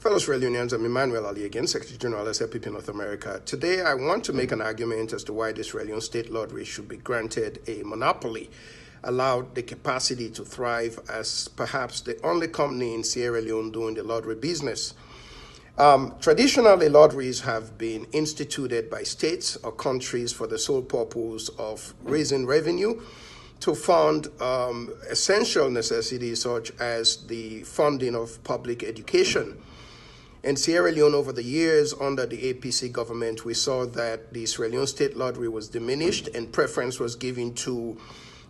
Fellow Sierra Leoneans, I'm Emanuel Alie again, Secretary-General SLPP North America. Today, I want to make an argument as to why the Sierra Leone State Lottery should be granted a monopoly, allowed the capacity to thrive as perhaps the only company in Sierra Leone doing the lottery business. Traditionally, lotteries have been instituted by states or countries for the sole purpose of raising revenue to fund essential necessities such as the funding of public education. In Sierra Leone, over the years, under the APC government, we saw that the Sierra Leone State Lottery was diminished and preference was given to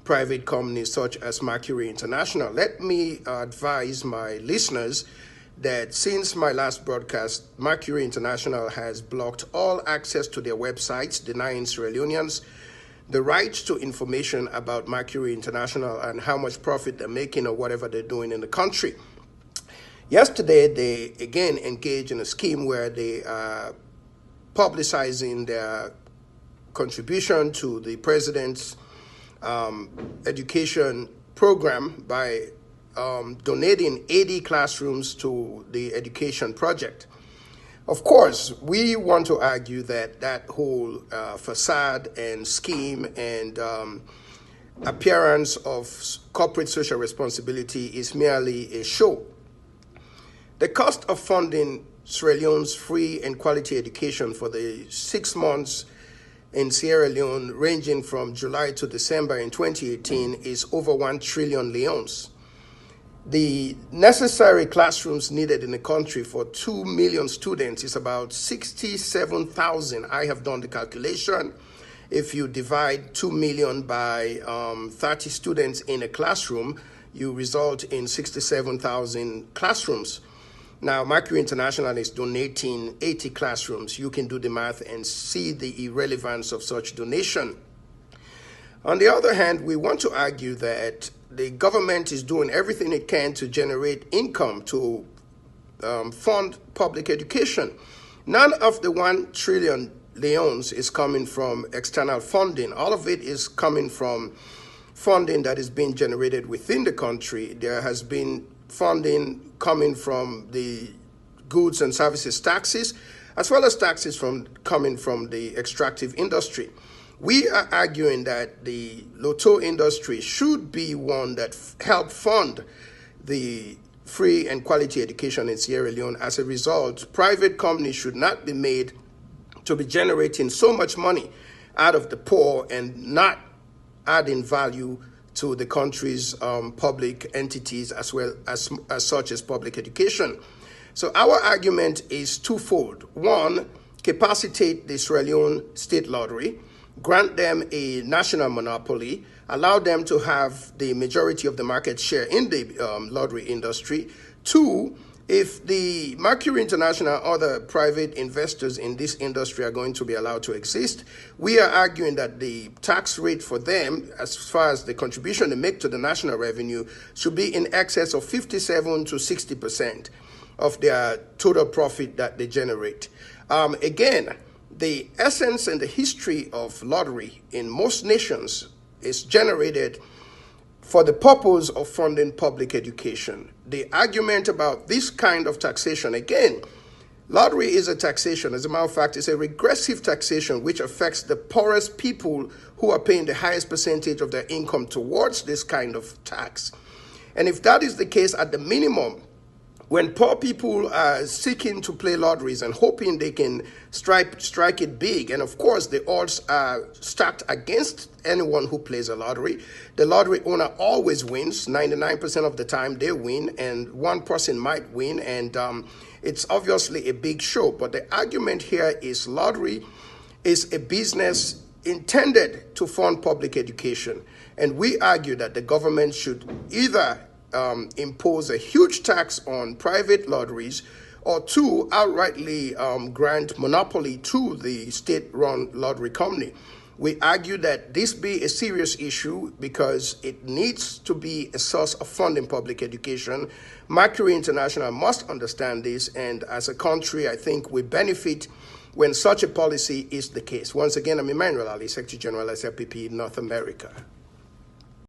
private companies such as Mercury International. Let me advise my listeners that since my last broadcast, Mercury International has blocked all access to their websites, denying Sierra Leoneans the right to information about Mercury International and how much profit they're making or whatever they're doing in the country. Yesterday, they again engaged in a scheme where they are publicizing their contribution to the president's education program by donating 80 classrooms to the education project. Of course, we want to argue that that whole facade and scheme and appearance of corporate social responsibility is merely a show. The cost of funding Sierra Leone's free and quality education for the 6 months in Sierra Leone, ranging from July to December in 2018, is over 1 trillion leones. The necessary classrooms needed in the country for 2 million students is about 67,000. I have done the calculation. If you divide 2 million by 30 students in a classroom, you result in 67,000 classrooms. Now, Mercury International is donating 80 classrooms. You can do the math and see the irrelevance of such donation. On the other hand, we want to argue that the government is doing everything it can to generate income to fund public education. None of the 1 trillion leones is coming from external funding. All of it is coming from funding that is being generated within the country. There has been funding coming from the goods and services taxes, as well as taxes coming from the extractive industry. We are arguing that the lotto industry should be one that help fund the free and quality education in Sierra Leone. As a result, private companies should not be made to be generating so much money out of the poor and not adding value to the country's public entities as well as such as public education. So our argument is twofold. One, capacitate the Sierra Leone State Lottery, grant them a national monopoly, allow them to have the majority of the market share in the lottery industry. Two, if the Mercury International or other private investors in this industry are going to be allowed to exist, we are arguing that the tax rate for them, as far as the contribution they make to the national revenue, should be in excess of 57 to 60% of their total profit that they generate. Again, the essence and the history of lottery in most nations is generated for the purpose of funding public education. The argument about this kind of taxation, again, lottery is a taxation. As a matter of fact, it's a regressive taxation which affects the poorest people who are paying the highest percentage of their income towards this kind of tax. And if that is the case, at the minimum, when poor people are seeking to play lotteries and hoping they can strike it big, and of course the odds are stacked against anyone who plays a lottery, the lottery owner always wins. 99% of the time they win, and one person might win, and it's obviously a big show. But the argument here is lottery is a business intended to fund public education, and we argue that the government should either impose a huge tax on private lotteries, or two, outrightly grant monopoly to the state-run lottery company. We argue that this be a serious issue because it needs to be a source of funding public education. Mercury International must understand this, and as a country, I think we benefit when such a policy is the case. Once again, I'm Emanuel Alie, Secretary-General SLPP North America.